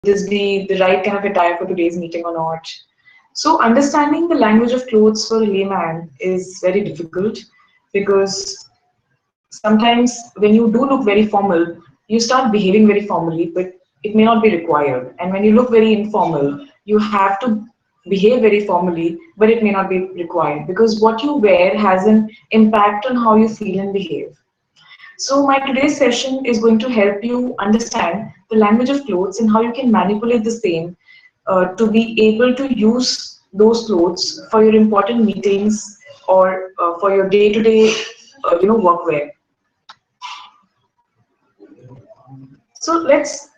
this be the right kind of attire for today's meeting or not? So understanding the language of clothes for a layman is very difficult because sometimes when you do look very formal, you start behaving very formally, but it may not be required. And when you look very informal, you have to behave very formally, but it may not be required because what you wear has an impact on how you feel and behave. So my today's session is going to help you understand the language of clothes and how you can manipulate the same to be able to use those clothes for your important meetings or for your day-to-day, workwear. So let's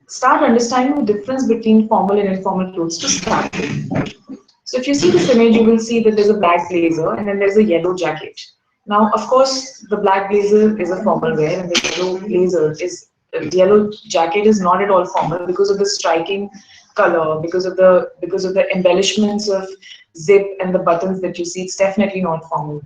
start understanding the difference between formal and informal clothes to start with. So if you see this image, you will see that there's a black blazer and then there's a yellow jacket. Now, of course, the black blazer is a formal wear and the yellow jacket is not at all formal because of the striking color, because of the embellishments of zip and the buttons that you see. It's definitely not formal.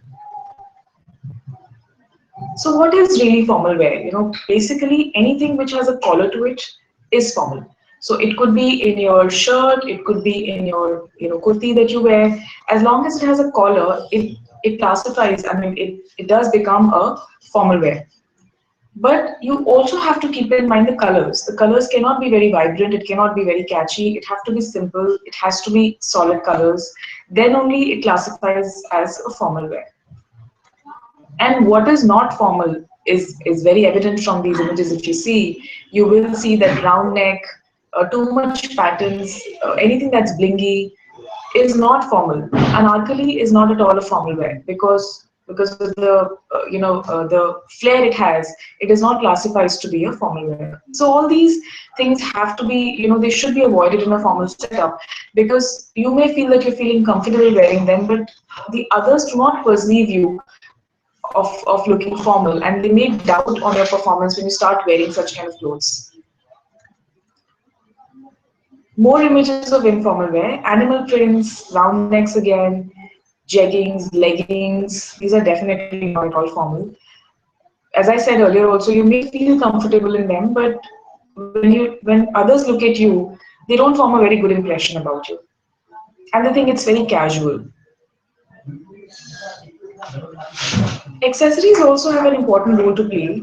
So what is really formal wear? Basically anything which has a collar to it is formal. So it could be in your shirt, it could be in your kurti that you wear. As long as it has a collar, it classifies. I mean, it does become a formal wear. But you also have to keep in mind the colors. The colors cannot be very vibrant. It cannot be very catchy. It have to be simple. It has to be solid colors. Then only it classifies as a formal wear. And what is not formal is very evident from these images. If you see, you will see that round neck, too much patterns, anything that's blingy is not formal. Anarkali is not at all a formal wear because of the the flair it has. It is not classified to be a formal wear. So all these things have to be, they should be avoided in a formal setup because you may feel that you're feeling comfortable wearing them, but the others do not perceive you of looking formal, and they may doubt on your performance when you start wearing such kind of clothes. More images of informal wear: animal prints, round necks again, jeggings, leggings. These are definitely not at all formal. As I said earlier also, you may feel comfortable in them, but when others look at you, they don't form a very good impression about you. And they think it's very casual. Accessories also have an important role to play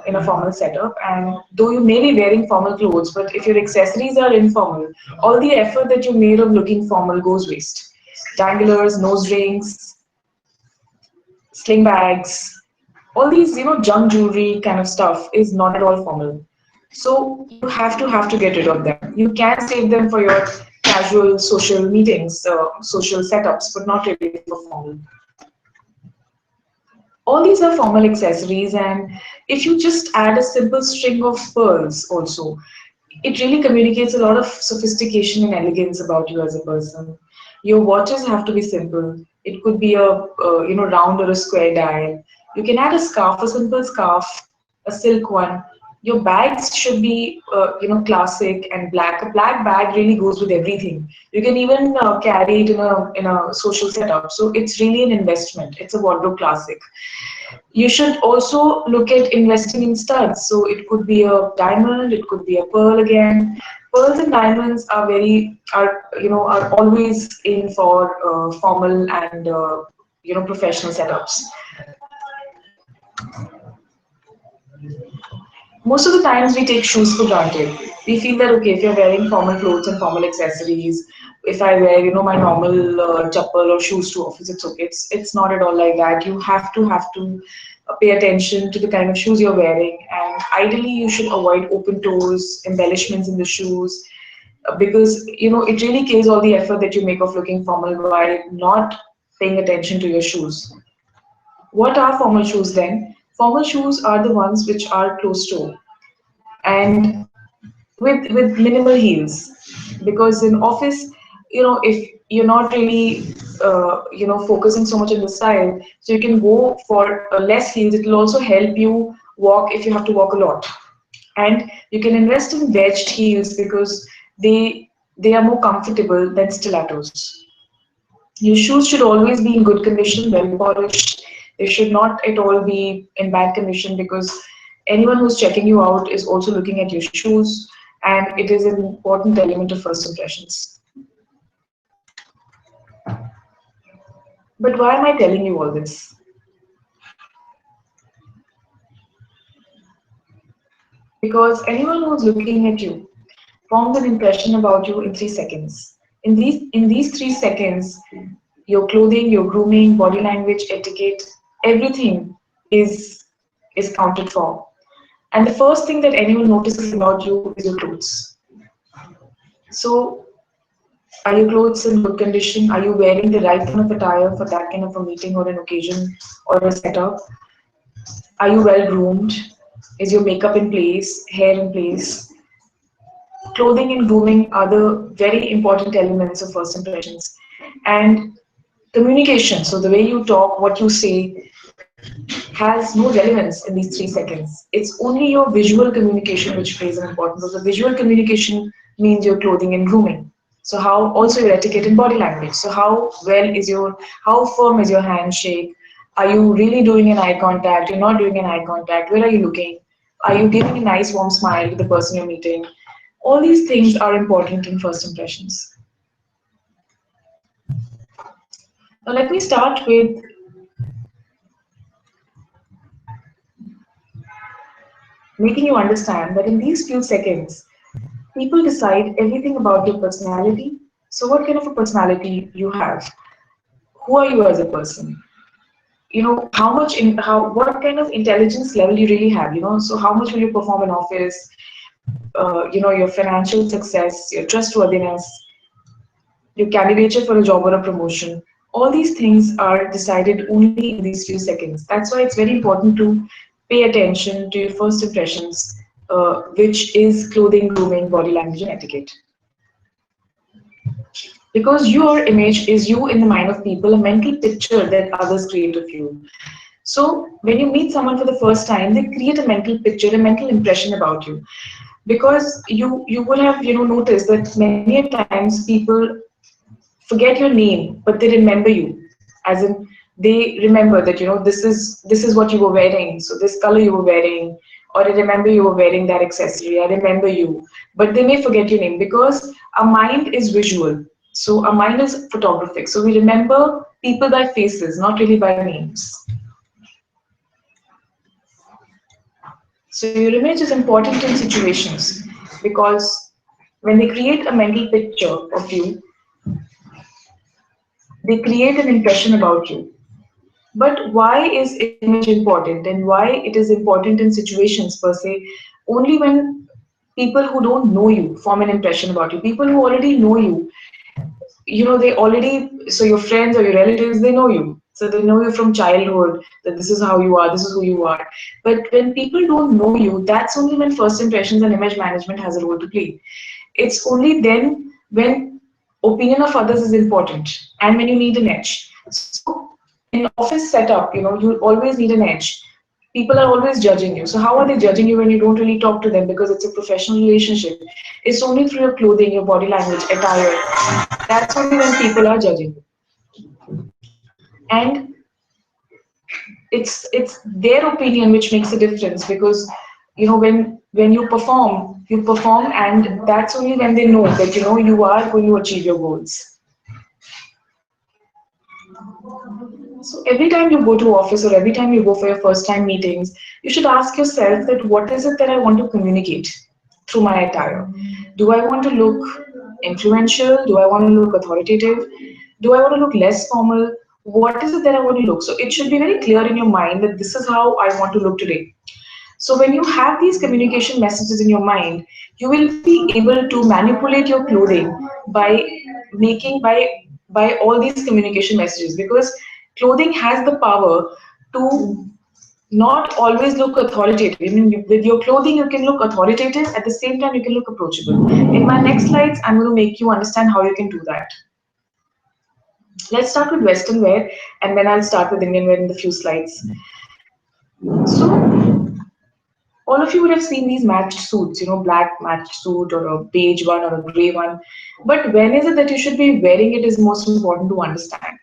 in a formal setup, and though you may be wearing formal clothes, but if your accessories are informal, all the effort that you made of looking formal goes waste. Danglers, nose rings, sling bags, all these junk jewelry kind of stuff is not at all formal. So you have to get rid of them. You can save them for your casual social meetings, social setups, but not really for formal. All these are formal accessories, and if you just add a simple string of pearls also, it really communicates a lot of sophistication and elegance about you as a person. Your watches have to be simple. It could be a round or a square dial. You can add a scarf, a simple scarf, a silk one. Your bags should be classic and black. A black bag really goes with everything. You can even carry it in a social setup. So it's really an investment. It's a wardrobe classic. You should also look at investing in studs. So it could be a diamond, it could be a pearl again. Pearls and diamonds are always in for formal and professional setups. Most of the times we take shoes for granted. We feel that okay, if you're wearing formal clothes and formal accessories, if I wear my normal chappal or shoes to office, it's okay. It's not at all like that. You have to pay attention to the kind of shoes you're wearing, and ideally you should avoid open toes, embellishments in the shoes, because it really kills all the effort that you make of looking formal by not paying attention to your shoes. What are formal shoes then? Formal shoes are the ones which are closed toe and with minimal heels, because in office, if you're not really focusing so much on the style, so you can go for less heels. It will also help you walk if you have to walk a lot, and you can invest in wedged heels because they are more comfortable than stilettos. Your shoes should always be in good condition, well polished. They should not at all be in bad condition because anyone who's checking you out is also looking at your shoes. and it is an important element of first impressions. But why am I telling you all this? Because anyone who's looking at you forms an impression about you in 3 seconds. In these 3 seconds, your clothing, your grooming, body language, etiquette, everything is counted for. And the first thing that anyone notices about you is your clothes. So, are your clothes in good condition? Are you wearing the right kind of attire for that kind of a meeting or an occasion or a setup? Are you well groomed? Is your makeup in place? Hair in place? Clothing and grooming are the very important elements of first impressions. And communication, so the way you talk, what you say, has no relevance in these 3 seconds. It's only your visual communication which plays an important role. So visual communication means your clothing and grooming. So how also your etiquette and body language. So how firm is your handshake? Are you really doing an eye contact? You're not doing an eye contact. Where are you looking? Are you giving a nice warm smile to the person you're meeting? All these things are important in first impressions. Now let me start with making you understand that in these few seconds, people decide everything about your personality. So what kind of a personality you have? Who are you as a person? How much in how what kind of intelligence level you really have, so how much will you perform in office, your financial success, your trustworthiness, your candidature for a job or a promotion. All these things are decided only in these few seconds. That's why it's very important to pay attention to your first impressions, which is clothing, grooming, body language, and etiquette. Because your image is you in the mind of people, a mental picture that others create of you. So when you meet someone for the first time, they create a mental picture, a mental impression about you. Because you would have noticed that many times people forget your name, but they remember you. As in, they remember that this is what you were wearing, so this color you were wearing, or I remember you were wearing that accessory. I remember you, but they may forget your name because our mind is visual. So our mind is photographic. So we remember people by faces, not really by names. So your image is important in situations because when they create a mental picture of you, they create an impression about you. But why is image important and why it is important in situations per se? Only when people who don't know you form an impression about you. People who already know you, they already, so your friends or your relatives, they know you. So they know you from childhood, that this is how you are, this is who you are. But when people don't know you, that's only when first impressions and image management has a role to play. It's only then when opinion of others is important and when you need an edge. So in office setup, you always need an edge. People are always judging you. So how are they judging you when you don't really talk to them because it's a professional relationship? It's only through your clothing, your body language, attire. That's only when people are judging you. And it's their opinion which makes a difference because when you perform, and that's only when they know that you are going to achieve your goals. So every time you go to office or every time you go for your first time meetings, you should ask yourself that what is it that I want to communicate through my attire? Do I want to look influential? Do I want to look authoritative? Do I want to look less formal? What is it that I want to look? So it should be very clear in your mind that this is how I want to look today. So when you have these communication messages in your mind, you will be able to manipulate your clothing by making by all these communication messages, because clothing has the power to not always look authoritative. I mean, with your clothing, you can look authoritative. At the same time, you can look approachable. In my next slides, I'm going to make you understand how you can do that. Let's start with Western wear, and then I'll start with Indian wear in the few slides. So, all of you would have seen these matched suits, black matched suit or a beige one or a gray one. But when is it that you should be wearing it is most important to understand.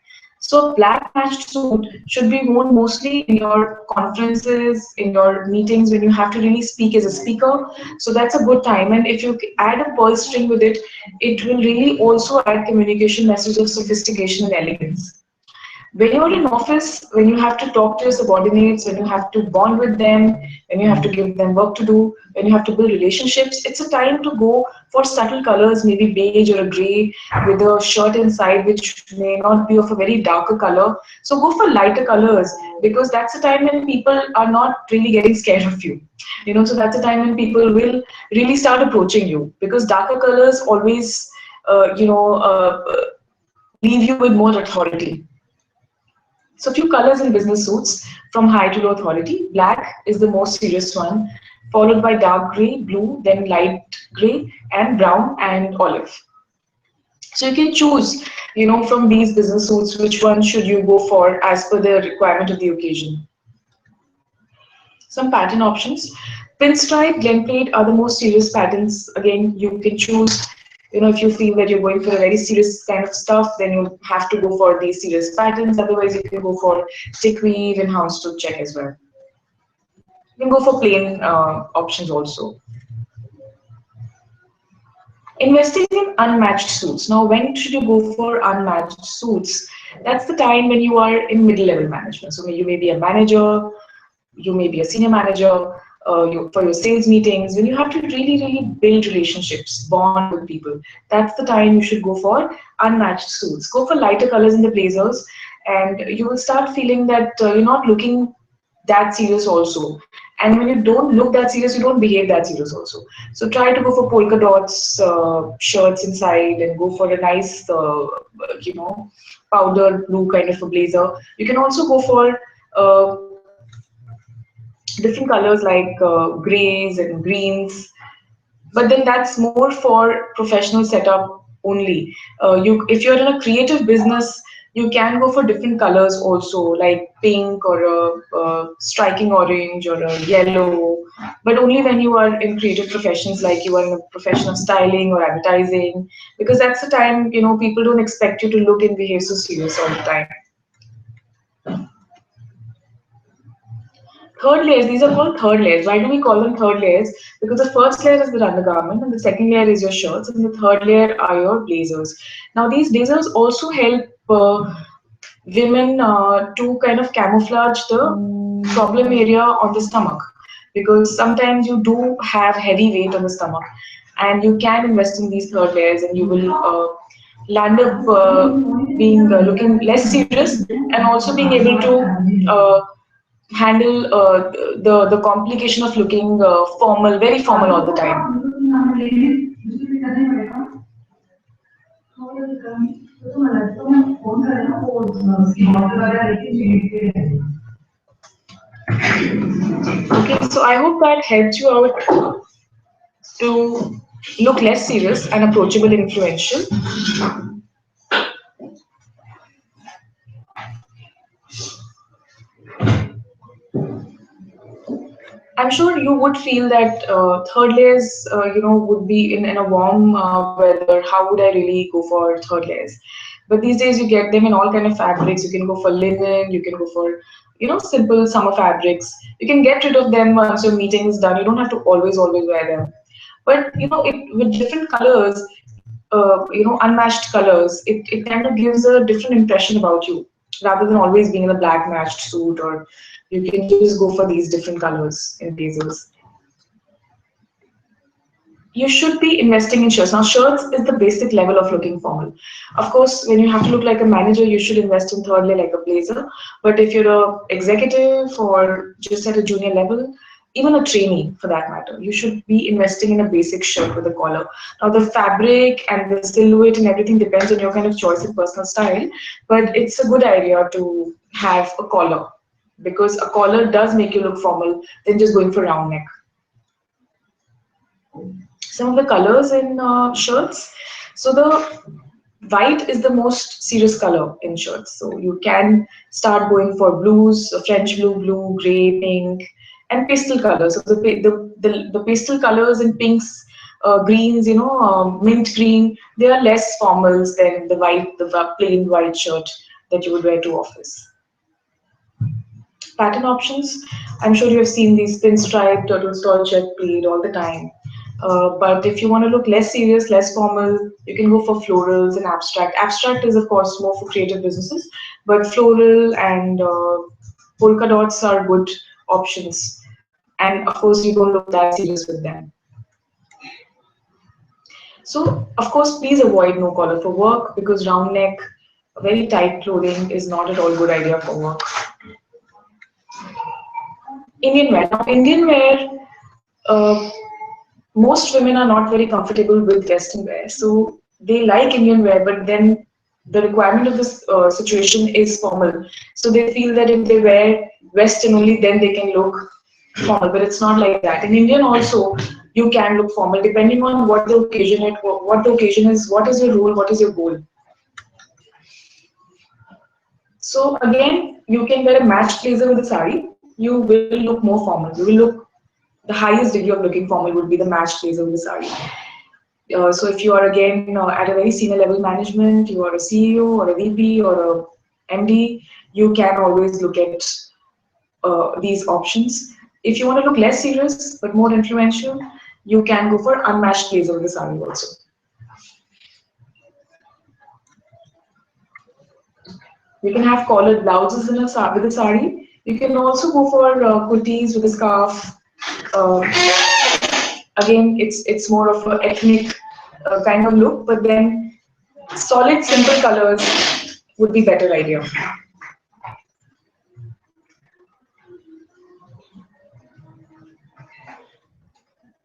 So black matched suit should be worn mostly in your conferences, in your meetings when you have to really speak as a speaker. So that's a good time. And if you add a pearl string with it, it will really also add communication message of sophistication and elegance. When you're in office, when you have to talk to your subordinates, when you have to bond with them, when you have to give them work to do, when you have to build relationships, it's a time to go for subtle colors, maybe beige or a gray with a shirt inside which may not be of a very darker color. So go for lighter colors because that's a time when people are not really getting scared of you. So that's a time when people will really start approaching you because darker colors always, leave you with more authority. So few colors in business suits from high to low authority. Black is the most serious one, followed by dark gray, blue, then light gray, and brown and olive. So you can choose, from these business suits, which one should you go for as per the requirement of the occasion. Some pattern options. Pinstripe, glen plate are the most serious patterns. Again, you can choose, if you feel that you're going for a very serious kind of stuff, then you have to go for these serious patterns. Otherwise, you can go for stick weave and house to check as well. You can go for plain options also. Investing in unmatched suits. Now, when should you go for unmatched suits? That's the time when you are in middle level management. So you may be a manager, you may be a senior manager for your sales meetings, when you have to really, really build relationships, bond with people. That's the time you should go for unmatched suits. Go for lighter colors in the blazers, and you will start feeling that you're not looking that serious also. And when you don't look that serious, you don't behave that serious also. So try to go for polka dots shirts inside and go for a nice, powder blue kind of a blazer. You can also go for different colors like grays and greens, but then that's more for professional setup only. If you're in a creative business, you can go for different colors also, like pink or a striking orange or a yellow, but only when you are in creative professions, like you are in a profession of styling or advertising, because that's the time, people don't expect you to look and behave so serious all the time. Third layers, these are called third layers. Why do we call them third layers? Because the first layer is the undergarment, and the second layer is your shirts, and the third layer are your blazers. Now, these blazers also help women to kind of camouflage the problem area on the stomach, because sometimes you do have heavy weight on the stomach, and you can invest in these third layers, and you will land up being looking less serious and also being able to handle the complication of looking formal, very formal all the time. Okay, so I hope that helped you out to look less serious and approachable and influential. I'm sure you would feel that third layers, would be in a warm weather. How would I really go for third layers? But these days you get them in all kind of fabrics. You can go for linen. You can go for, simple summer fabrics. You can get rid of them once your meeting is done. You don't have to always wear them. But with different colors, unmatched colors, it kind of gives a different impression about you rather than always being in a black matched suit, or you can just go for these different colors in blazers. You should be investing in shirts. Now, shirts is the basic level of looking formal. Of course, when you have to look like a manager, you should invest in third layer like a blazer. But if you're a executive or just at a junior level, even a trainee for that matter, you should be investing in a basic shirt with a collar. Now, the fabric and the silhouette and everything depends on your kind of choice and personal style, but it's a good idea to have a collar, because a collar does make you look formal than just going for round neck. Some of the colors in shirts. So the white is the most serious color in shirts. So you can start going for blues, French blue, gray, pink, and pastel colors. So the pastel colors in pinks, greens, mint green, they are less formals than the plain white shirt that you would wear to office. Pattern options, I'm sure you have seen these pinstripe, turtle stall, check pleat all the time. But if you want to look less serious, less formal, you can go for florals and abstract. Abstract is, of course, more for creative businesses, but floral and polka dots are good options. And of course, you don't look that serious with them. So, of course, please avoid no collar for work because round neck, very tight clothing is not at all good idea for work. Indian wear. Now, Indian wear, uh, most women are not very comfortable with Western wear. So they like Indian wear, but then the requirement of this situation is formal. So they feel that if they wear Western only, then they can look formal. But it's not like that. In Indian also, you can look formal depending on what the occasion what the occasion is, what is your role, what is your goal. So again, you can wear a matched blazer with a sari. You will look more formal. You will look the highest degree of looking formal would be the matched blazer with a sari. So if you are again at a very senior level management, you are a CEO or a VP or a MD, you can always look at these options. If you want to look less serious but more influential, you can go for unmatched blazer with a sari also. You can have collared blouses in with a sari. You can also go for kurtis with a scarf. Uh, Again, it's more of an ethnic kind of look, but then solid, simple colors would be better idea.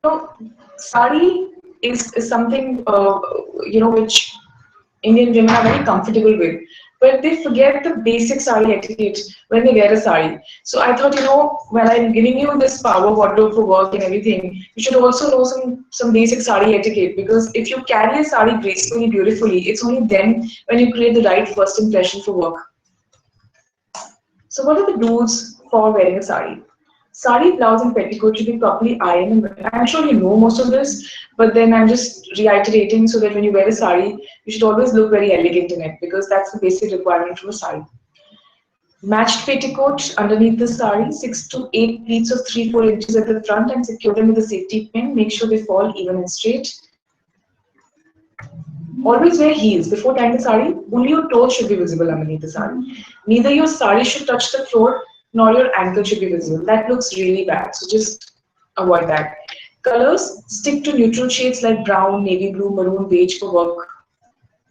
So, sari is something which Indian women are very comfortable with, but they forget the basic sari etiquette when they wear a sari. So I thought, when I'm giving you this power wardrobe for work and everything, you should also know some basic sari etiquette because if you carry a sari gracefully, beautifully, it's only then when you create the right first impression for work. So what are the rules for wearing a sari? Sari, blouse and petticoat should be properly ironed. I'm sure you know most of this, but then I'm just reiterating so that when you wear a sari, you should always look very elegant in it because that's the basic requirement from a sari. Matched petticoat underneath the sari, 6 to 8 pleats of 3-4 inches at the front and secure them with a safety pin. Make sure they fall even and straight. Always wear heels before tying the sari. Only your toes should be visible underneath the sari. Neither your sari should touch the floor nor your ankle should be visible. That looks really bad. So just avoid that. Colors, stick to neutral shades like brown, navy blue, maroon, beige for work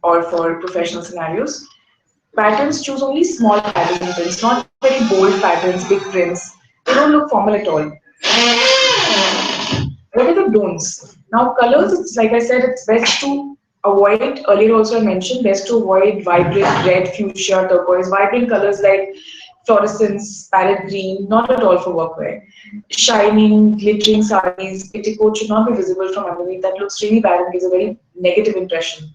or for professional scenarios. Patterns, choose only small patterns, prints, not very bold patterns, big prints. They don't look formal at all. What are the don'ts? Now, colors, it's like I said, it's best to avoid, earlier also I mentioned, best to avoid vibrant red, fuchsia, turquoise, vibrant colors like fluorescence, parrot green, not at all for workwear. Shining, glittering sarees, petticoat should not be visible from underneath. That looks really bad and gives a very negative impression.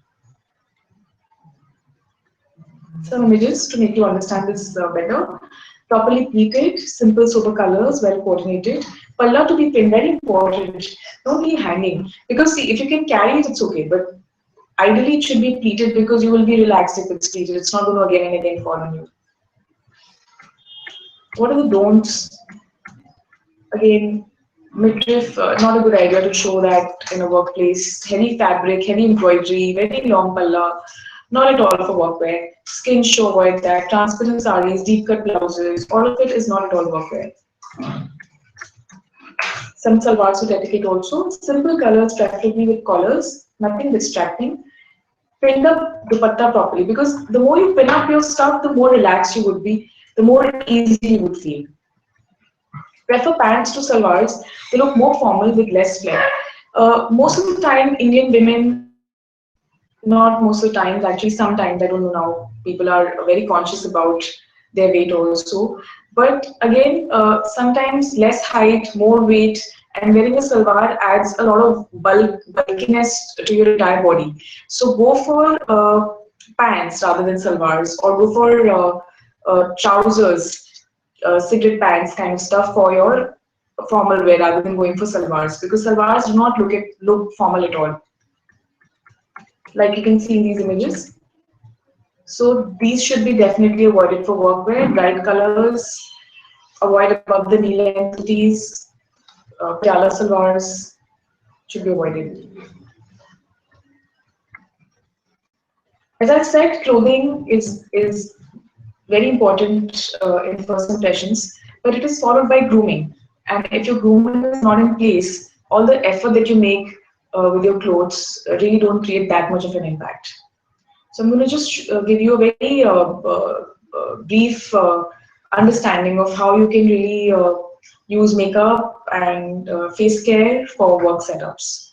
Some images to make you understand this better. Properly pleated, simple sober colors, well coordinated. Palla to be pinned, very important. Don't leave hanging. Because see, if you can carry it, it's okay. But ideally, it should be pleated because you will be relaxed if it's pleated. It's not going to again and again fall on you. What are the don'ts? Again, midriff, not a good idea to show that in a workplace. Heavy fabric, heavy embroidery, very long palla, not at all for workwear. Skin show, avoid that. Transparent sarees, deep cut blouses, all of it is not at all workwear. Some salwar suit etiquette also. Simple colors, preferably with collars, nothing distracting. Pin the dupatta properly because the more you pin up your stuff, the more relaxed you would be, the more easy you would feel. Prefer pants to salwars. They look more formal with less flair. Most of the time, Indian women, not most of the time, actually sometimes, I don't know now, people are very conscious about their weight also. But again, sometimes less height, more weight, and wearing a salwar adds a lot of bulkiness to your entire body. So go for pants rather than salwars, or go for trousers, cigarette pants kind of stuff for your formal wear rather than going for salwars because salwars do not look formal at all. Like you can see in these images. So these should be definitely avoided for workwear. Bright colors, avoid above the knee length kurtis, patiala salwars should be avoided. As I said, clothing is very important in first impressions, but it is followed by grooming. And if your grooming is not in place, all the effort that you make with your clothes really don't create that much of an impact. So I'm going to just give you a very brief understanding of how you can really use makeup and face care for work setups.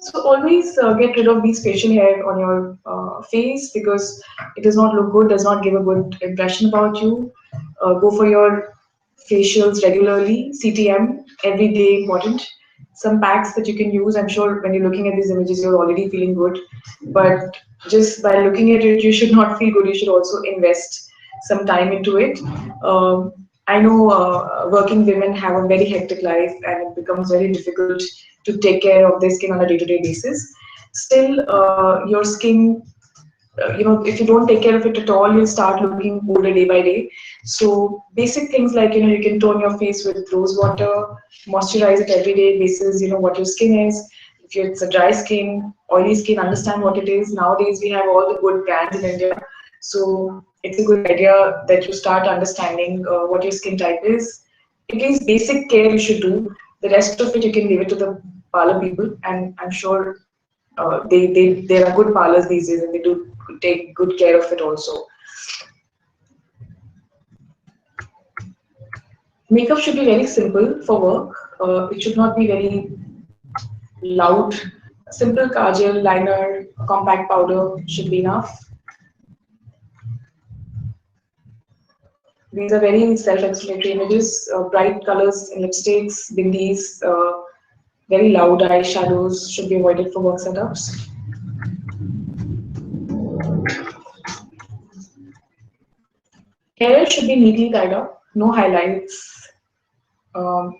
So always get rid of these facial hair on your face because it does not look good, does not give a good impression about you. Go for your facials regularly, CTM, every day important. Some packs that you can use, I'm sure when you're looking at these images, you're already feeling good. But just by looking at it, you should not feel good. You should also invest some time into it. I know working women have a very hectic life and it becomes very difficult to take care of their skin on a day-to-day basis. Still, your skin, if you don't take care of it at all, you'll start looking older day by day. So basic things like, you can tone your face with rose water, moisturize it every day basis, what your skin is. If it's a dry skin, oily skin, understand what it is. Nowadays, we have all the good brands in India. So it's a good idea that you start understanding what your skin type is. At least basic care you should do. The rest of it, you can leave it to the parlor people. And I'm sure there are good parlors these days and they do take good care of it also. Makeup should be very simple for work. It should not be very loud. Simple kajal, liner, compact powder should be enough. These are very self-explanatory images. Bright colors in lipsticks, bindis, very loud eyeshadows should be avoided for work setups. Hair should be neatly tied up, no highlights. Um,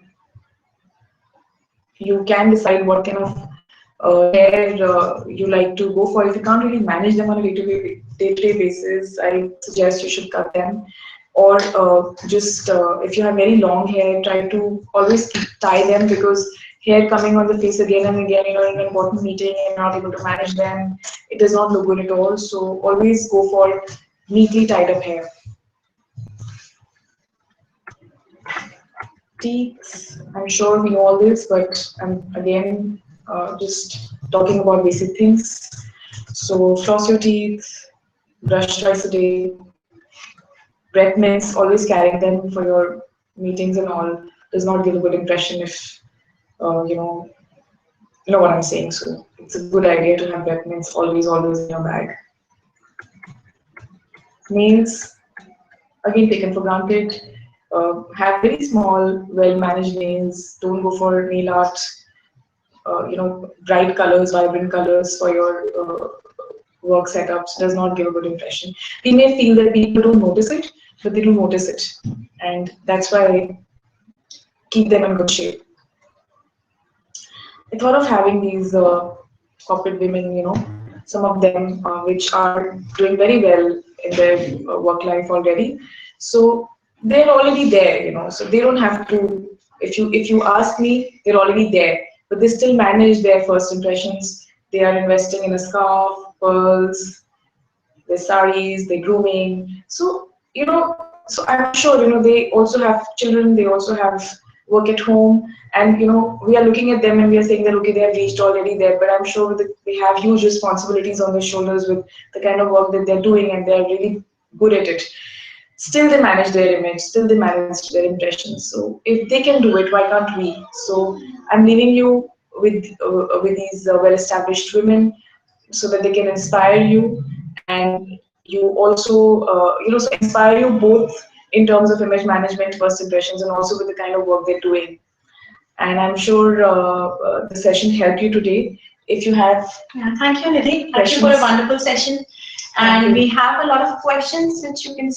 you can decide what kind of hair you like to go for. If you can't really manage them on a day-to-day basis, I suggest you should cut them. Or just if you have very long hair, try to always tie them because hair coming on the face again and again, in an important meeting and not able to manage them, it does not look good at all. So always go for neatly tied up hair. Teeth, I'm sure we know all this, but I'm again just talking about basic things. So floss your teeth, brush twice a day, breath mints, always carrying them for your meetings and all does not give a good impression if you know what I'm saying. So it's a good idea to have breath mints always in your bag. Nails, again taken for granted. Have very small, well-managed nails. Don't go for nail art. Bright colors, vibrant colors for your work setups does not give a good impression. We may feel that people don't notice it, but they do notice it, and that's why I keep them in good shape. I thought of having these corporate women, some of them which are doing very well in their work life already. So they're already there, so they don't have to, if you ask me, they're already there, but they still manage their first impressions. They are investing in a scarf, pearls, their saris, their grooming. So, so I'm sure, they also have children, they also have work at home, and, we are looking at them and we are saying that, okay, they have reached already there, but I'm sure that they have huge responsibilities on their shoulders with the kind of work that they're doing and they're really good at it. Still they manage their image, still they manage their impressions. So if they can do it, why can't we? So I'm leaving you with these well-established women so that they can inspire you, and you also so inspire you both in terms of image management, first impressions, and also with the kind of work they're doing. And I'm sure the session helped you today. If you have thank you, Nidhi. Thank you for a wonderful session. And we have a lot of questions which you can